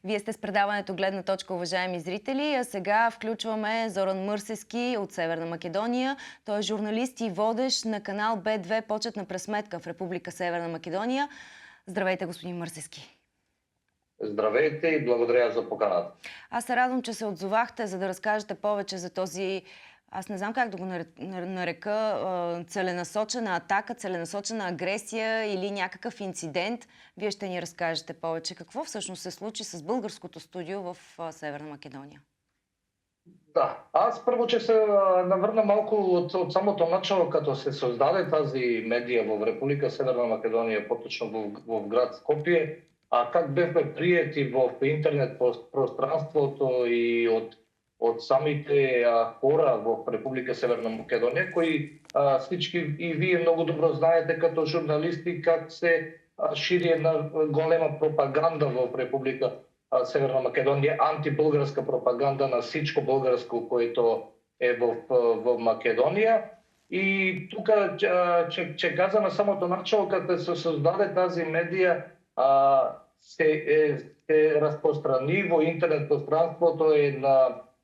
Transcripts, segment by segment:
Вие сте с предаването Гледна точка, уважаеми зрители, а сега включваме Зоран Мърсески от Северна Македония. Той е журналист и водещ на канал Б2 Почетна пресметка в Република Северна Македония. Здравейте, господин Мърсески. Здравейте и благодаря за поканата. Аз се радвам, че се отзовахте, за да разкажете повече за този, аз не знам как да го нарека, целенасочена атака, целенасочена агресия или някакъв инцидент. Вие ще ни разкажете повече. Какво всъщност се случи с българското студио в Северна Македония? Да, аз първо, че се навърна малко от самото начало, като се създаде тази медия в Република Северна Македония, по-точно в град Скопие, а как бяхме приети в интернет пространството и от самите хора в Република Северна Македония, кои всички и вие много добро знаете като журналисти как се шири една голема пропаганда в Република Северна Македония, антибългарска пропаганда на всичко българско, което е в Македония. И тук, че каза на самото начало, като се създаде тази медия, се разпространи в интернет пространството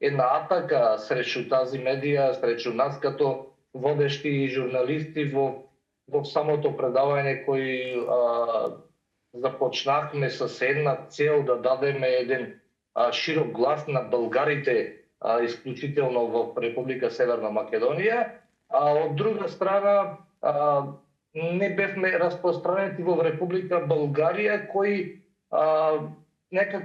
една атака срещу тази медия, срещу нас като водещи журналисти в самото предаване, кои започнахме с една цел да дадем един широк глас на българите, изключително в Република Северна Македония. А от друга страна, не бяхме разпространени в Република България, кои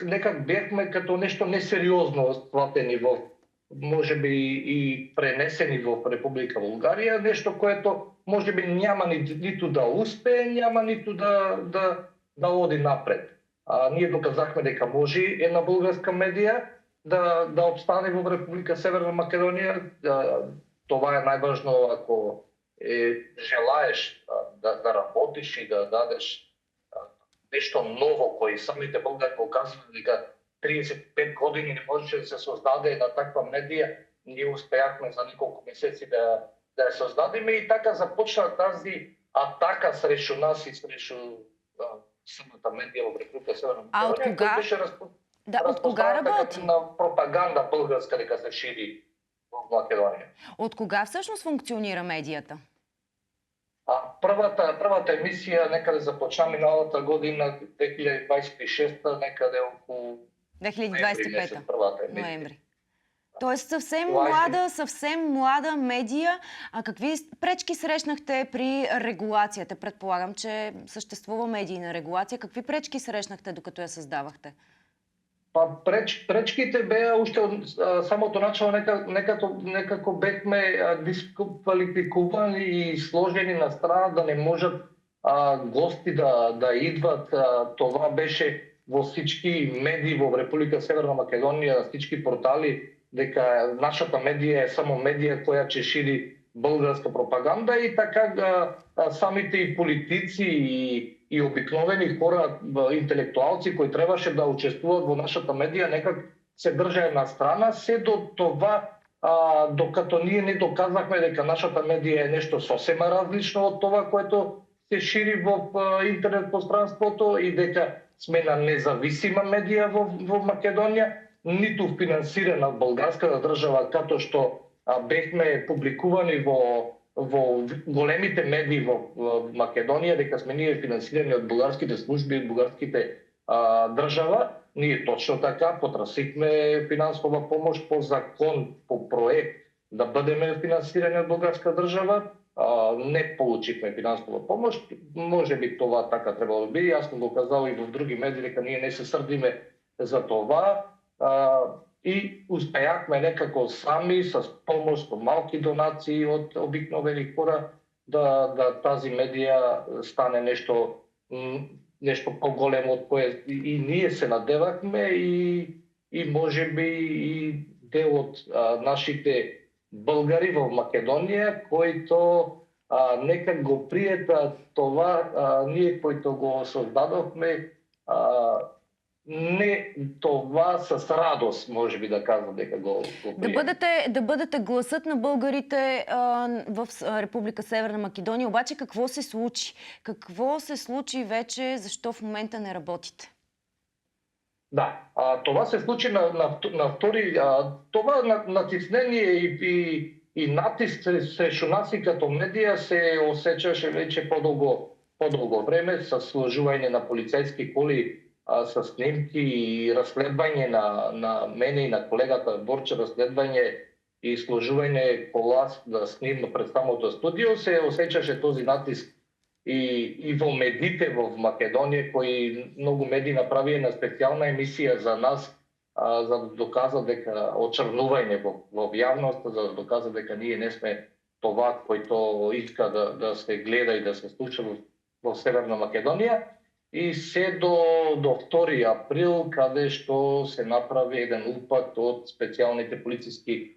некак бяхме като нещо несериозно схватени може би и пренесени в Република България, нещо, което може би няма нито да успее, няма нито да оди напред. Ние доказахме дека може една българска медия да обстане в Република Северна Македония. Това е най-важно, ако желаеш да работиш и да дадеш нещо ново, кое самите българи показват дека 35 години не можеше да се създаде една таква медия. Ние успяхме за няколко месеци да я създадем и така започна тази атака срещу нас и срещу самата медия в Република Северна Македония. А от кога? Беше от кога работи? На пропаганда българска, дека се шири в Македония. От кога всъщност функционира медията? Първата емисия некъде започна миналата година, 2026, некъде около 2025 ноември. Тоест съвсем млада медия. А какви пречки срещнахте при регулацията? Предполагам, че съществува медийна регулация. Какви пречки срещнахте, докато я създавахте? Пречките беа уште од самото начало некако бехме дисквалификувани и сложени на страна да не можат гости да идват. Това беше во всички медии во Република Северна Македонија, всички портали, дека нашата медија е само медија која ќе шири българска пропаганда и така самите и политици и обикновени хора, интелектуалци кои требаше да учествуват во нашата медија, некак се држаја на страна, се до това, докато ние не доказахме дека нашата медија е нешто сосема различно од това, което се шири во интернет пространството и дека сме на независима медија во Македонија, ниту финансирана од българската држава, като што бехме публикувани во големите медии во Македонија, дека сме ние финансирани од бугарските служби, од бугарските држава. Ние точно така потрасихме финансова помош по закон, по проект да бъдеме финансирани од бугарска држава. Не получихме финансова помош. Може би това така требало да биде. Јас сум го казал и во други медии дека ние не се срдиме за това. И успеахме некако сами, с помощ, со малки донации од обикновени хора, да тази медија стане нешто по-големо од кое и ние се надевахме и може би и дел од нашите българи во Македонија, които некак го приета това, ние които го создадохме, не това с радост, може би да казвам дека го да бъдете гласът на българите в Република Северна Македония. Обаче какво се случи? Какво се случи вече? Защо в момента не работите? Да, това се случи на втори. Това натиснение и натиск срещу нас и като медија се осеќаше веќе подолго време со сложување на полицајски коли со снимки и расследвање на мене и на колегата Борче, расследвање и сложување кола да снима пред самото студио, се осеќаше този натиск и во медите во Македонија, кои многу медии направија на специјална емисија за нас, за да докажат дека очрнување во јавноста, за да докажат дека ние не сме това којто иска да се гледа и да се слуша во Северна Македонија. И се до 2 април, каде што се направи еден упад од специјалните полициски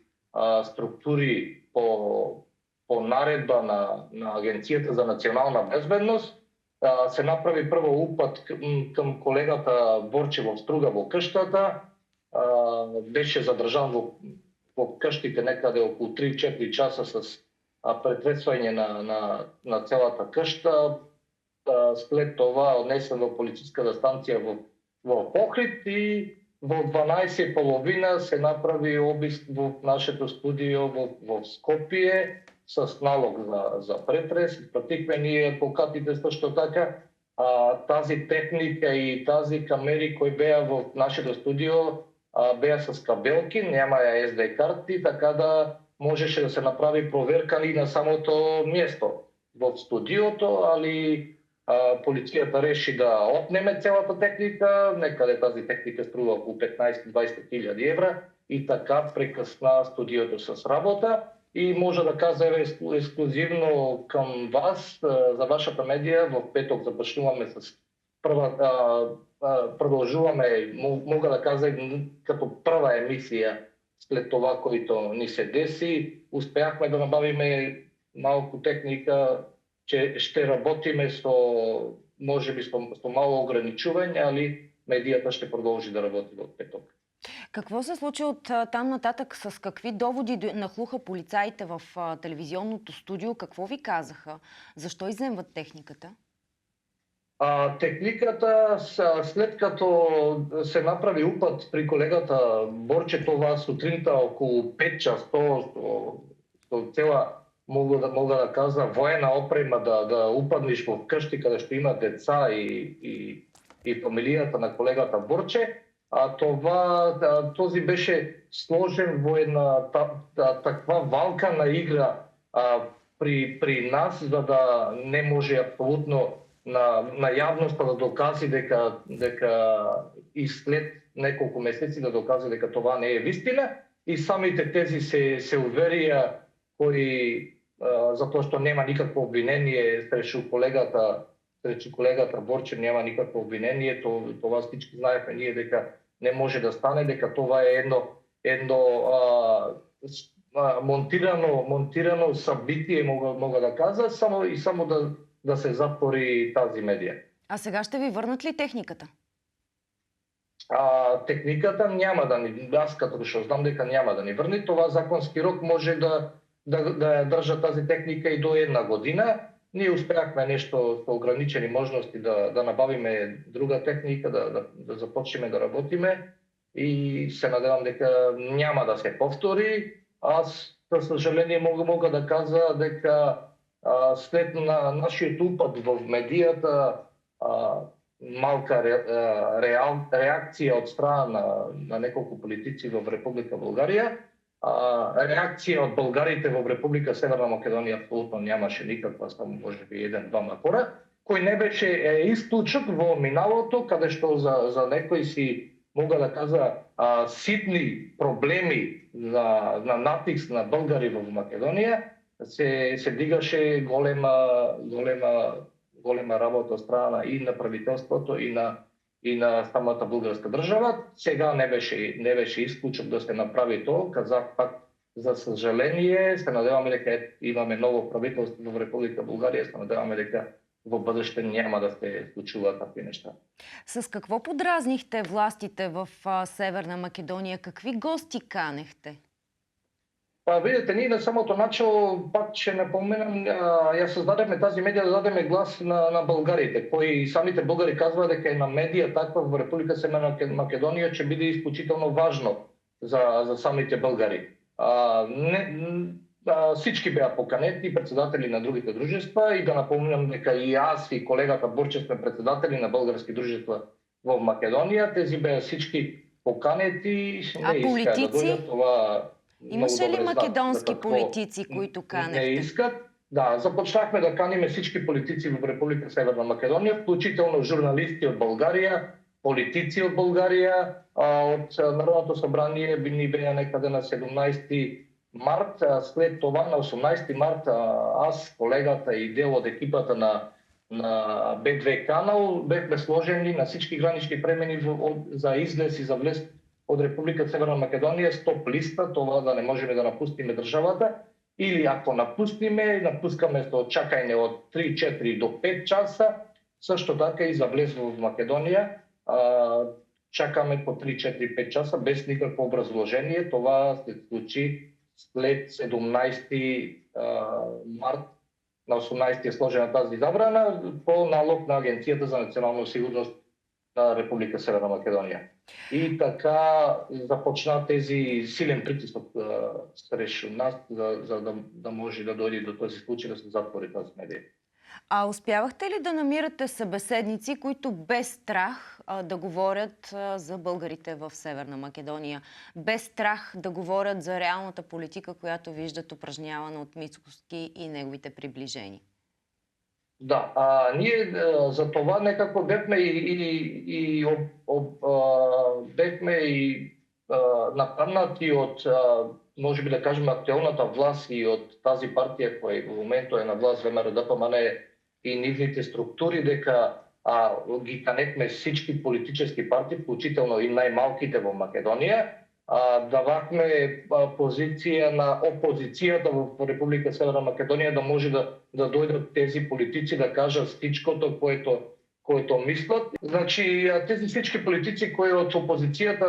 структури по наредба на Агенцијата за национална безбедност, се направи прво упад кам колегата Борче во Струга во кштата, беше задржан во кштите некаде околу 3-4 часа с претресвање на целата кшта, след това однесен во полициската станција во Охрид и во 12:30 се направи обиск во нашето студио во Скопје с налог за претрес. Пратихме ние адвокатите што така. Тази техника и тази камери кои беа во нашето студио беа с кабелки, немаја SD карти, така да можеше да се направи проверка и на самото место во студиото, али полицијата реши да отнеме целата техника, некаде тази техника струва околу 15-20 хиљади евра и така прекъсна студиото с работа. И може да кажа ексклузивно кам вас, за вашата медија, во петок започнуваме с продолжуваме, мога да кажам, като прва емисија след това којто ни се деси. Успеахме да набавиме малку техника, че ще работиме со, можеби со мало ограничување, али медијата ще продолжи да работи во петок. Какво се случи от там нататък? С какви доводи нахлуха полицаите в телевизионното студио? Какво ви казаха? Защо изземват техниката? Техниката, след като се направи упад при колегата Борче, това сутринта околу 5 часа, то цела, мога да кажа, воена опрема да упаднеш во къщи каде што има деца и фамилијата на колегата Борче, този беше сложен во една таква валкана игра при нас, за да не може апсолутно на јавноста да докази дека и след неколку месеци да докази дека това не е вистина, и самите тези се уверија кои затоа што нема никакво обвинение срещу колегата Борче, нема никакво обвинение, това всички знаевме ние дека не може да стане, дека това е едно монтирано събитие, мога да кажа, само да се затвори тази медија. А сега ще ви върнат ли техниката? Техниката няма да ни, аз като што знам дека няма да ни върне, това законски рок може да држа тази техника и до 1 година. Ние успеахме нешто со ограничени можности да набавиме друга техника, да започнеме да работиме и се надевам дека няма да се повтори. Аз, за съжаление, мога да кажа дека след нашиот упад во медијата, малка реакција од страна на неколку политици во Република Българија, реакција од българите во Република Северна Македонија апсолутно нямаше никаква, само можеби 1-2 хора, кој не беше исклучок во миналото, каде што за некои си, мога да кажа, ситни проблеми на натиск на българи во Македонија, се дигаше голема работа од страна и на правителството и на самата българска држава. Сега не беше исклучок да се направи тоа. Казах пак, за съжаление, се надеваме дека имаме ново правителство во Република Българија, се надеваме дека во бъдеще няма да се случуваат такви неща. С какво подразнихте властите в Северна Македония? Какви гости канехте? Па видите, ние на самото начало, пак ќе напоменам, ја создадеме тази медија да дадеме глас на българите, кои самите българи кажуваат дека една медија таква во Република Северна Македонија ќе биде исклучително важно за самите българи. Сички беа поканети, председатели на другите дружества, и да напомнам дека и јас и колегата Борче сме председатели на български дружества во Македонија. Тези беа сички поканети, не искаат да дојдат. Това имаше ли македонски политици които канехте? Не искат. Да, започнахме да каниме всички политици во Република Северна Македонија, вклучително журналисти од Българија, политици од Българија, од Народното собрание ни беа некаде на 17 март, след това на 18 март аз, колегата и дел од екипата на Б2 канал бевме сложени на всички гранични премени за излез и за влез од Република Северна Македонија, стоп листа, това да не можеме да напустиме државата, или ако напускаме со чакање од 3, 4 до 5 часа, също така и за влез во Македонија, чакаме по 3, 4, 5 часа без никакво образложение. Това се случи след 17 март, на 18 е сложена тази забрана по налог на Агенцијата за национална сигурност на Република Северна Македонија. И така започна тези силен притисок срещу нас, за да може да дојде до този случај да се затвори тази медија. А успявахте ли да намирате събеседници, които без страх да говорят за българите в Северна Македония? Без страх да говорят за реалната политика, която виждат упражнявана от Мицкоски и неговите приближени? Да, ние за това некако бевме и нападнати од, може би да кажем, актуелната власт и од тази партија која во моментот е на власт ВМРО-ДПМН и нивните структури, дека ги канекме всички политически партии, вклучително и најмалките во Македонија, давахме позиција на опозицијата во Република Северна Македонија да може да дојдат тези политици да кажат всичкото което мислат. Значи, тези всички политици кои од опозицијата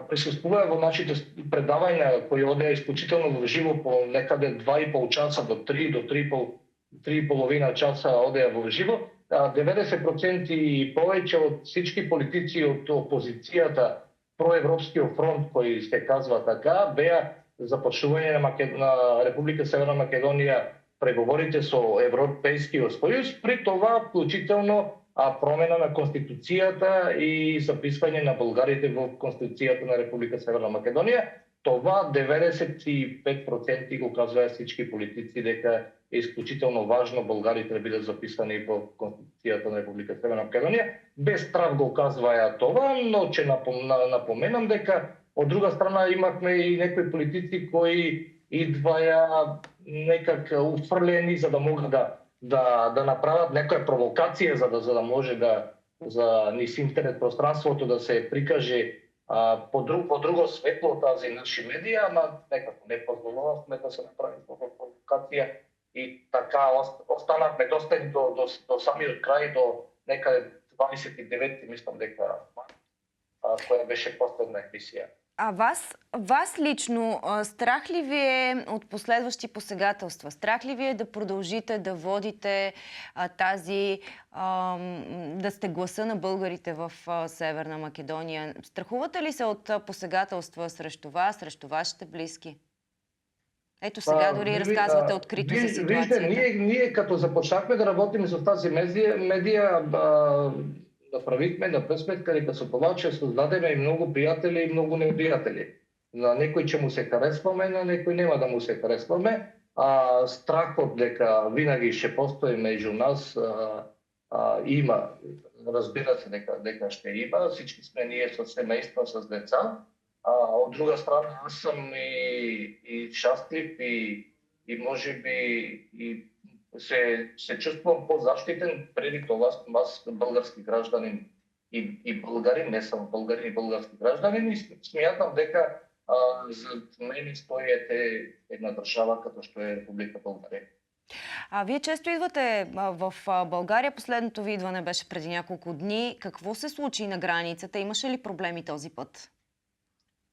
присуствуваа во нашите предавања, кои одеа исклучително во живо по некаде 2,5 часа до 3,5 часа одеа во живо, 90% и повеќе од всички политици од опозицијата, проевропскиот фронт, кој се казва така, беа започнување на Република Северна Македонија преговорите со Европејскиот сојуз, при това вклучително промена на Конституцијата и записвање на българите во Конституцијата на Република Северна Македонија. Това 95% го кажуваат всички политици дека е исклучително важно българите да бидат записани во Конституцијата на Република Северна Македонија. Без страх го казваја това, но ќе напоменам дека од друга страна имавме и некои политици кои идваја некак уфрлени за да могат да направат некоја провокација за да може за низ интернет пространството да се прикаже по друго светло тази наши медија, ама некако не позволувавме да се направи провокација и така останавме достани до самиот крај, до некаде 29, мислам дека која беше последна емисија. А вас лично, страх ли ви е от последващи посегателства? Страх ли ви е да продължите да водите да сте гласа на българите в Северна Македония? Страхувате ли се от посегателства среду вас, срещу вашите близки? Ето сега дори разказвате открито за ситуацията. Вижте, ние като започнахме да работим за тази медија, направихме на пресметка дека со това, че создадеме и многу пријатели и многу непријатели. На некој ќе му се харесваме, на некој нема да му се харесваме. Страхот дека винаги ќе постои меѓу нас има, разбира се дека ще има. Всички сме ние со семејство, со деца. Од друга страна, аз сум и щастлив и може би и се чувствувам по-заштитен преди това аз български гражданин и българин, не сам българин и български гражданин, и смятам дека зад мене стои една држава като што е Република България. Вие често идвате в България. Последното ви идване беше преди няколко дни. Какво се случи на границата? Имаше ли проблеми този път?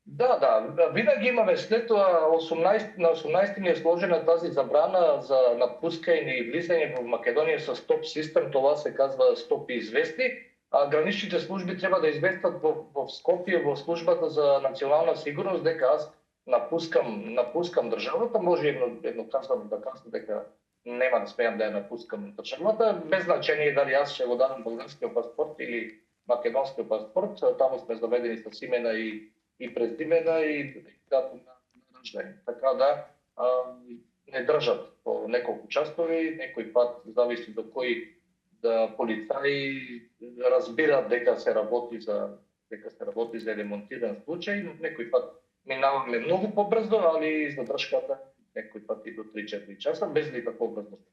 Да, винаги имаме след тоа 18 на 18 ми е сложена тази забрана за напускање и влизање во Македонија со стоп систем, това се казва стоп извести, а граничните служби треба да известат во Скопје во службата за национална сигурност дека аз напускам државата, може еднократно да кажам дека нема да смеам да ја напускам државата, без значение дали аз ќе го дадам българскиот паспорт или македонскиот паспорт, таму сме заведени со имена и презимена и датум на раждање. Така да не држат по неколку часови, некој пат зависи до кој полицаи разбират дека се работи за ремонтиран случај, некој пат минаваме многу побрзо, али задршката некој пат и до 3-4 часа без никаква брзост.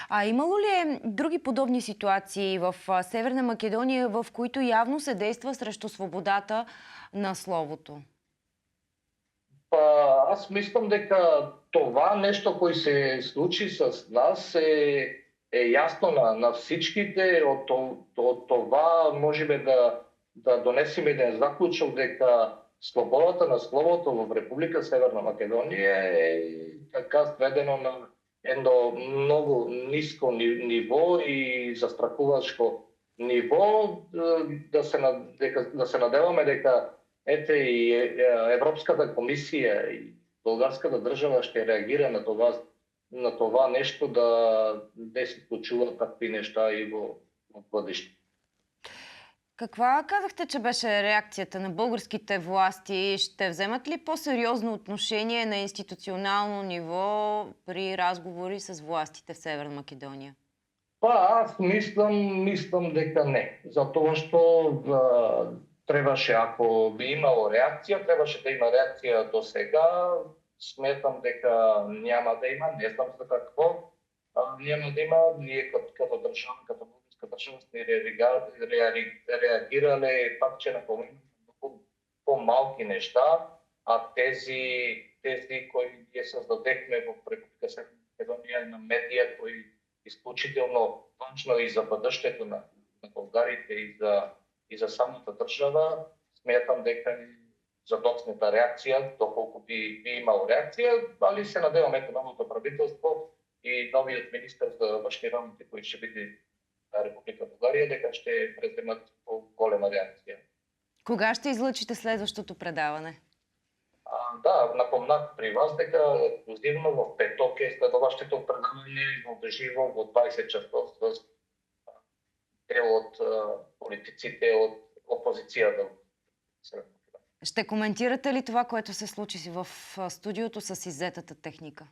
А имало ли е други подобни ситуации в Северна Македонија в които явно се действа срещу свободата на словото? Па, аз мислам дека това нешто кој се случи с нас е јасно на всичките. Од това можеме да донесеме еден заклучок дека слободата на словото во Република Северна Македонија е така сведено на едно многу ниско ниво и застрахувачко ниво, да се надеваме дека ете и Европската комисија и Българската држава ще реагира на това нешто да не се случуваат такви нешта и во бъдеще. Каква казахте, че беше реакцията на българските власти? Ще вземат ли по-сериозно отношение на институционално ниво при разговори с властите в Северна Македонија? Па, аз мислам дека не. Затоа што требаше, ако би имало реакција, требаше да има реакција до сега. Сметам дека няма да има, не знам за какво няма да има. Ние като држава, като българска држава сме реагирале пак на многу по-малки нешта, а тези кои ги создадехме во Република Северна Македонија на медија кои исклучително важно и за бъдещето на българите и за самата држава, сметам дека задоцната реакција, доколку би имал реакција, али се надевам ето новото правителство и новиот министер за външни работи кој ќе биде на Република Българија, дека ќе преземат по-голема реакција. Кога ще излъчите следващото предаване? Да, напомнах при вас дека ексклузивно во петок е следващото предавање во живо во 20 часов с дел од политиците од опозицијата. Ще коментирате ли това, което се случи в студиото с иззетата техника?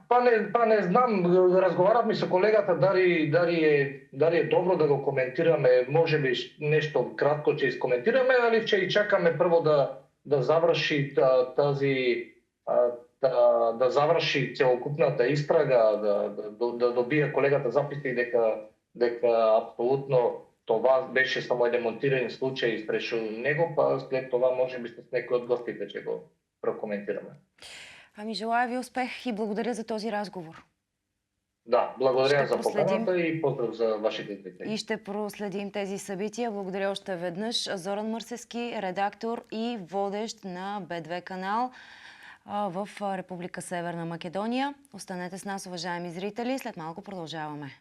Па не знам, разговаравме со колегата дали е добро да го коментираме, може би нешто кратко ќе искоментираме, али ќе и чакаме прво да заврши да заврши целокупната истрага, да добие колегата записи дека апсолутно това беше само еден монтиран случај срещу него, па след това може би с некои од гостите ќе го прокоментираме. Ами желая ви успех и благодаря за този разговор. Да, благодаря за поканата и поздрав за вашите зрители. И ще проследим тези събития. Благодаря още веднъж. Зоран Мърсевски, редактор и водещ на Б2 канал в Република Северна Македония. Останете с нас, уважаеми зрители. След малко продължаваме.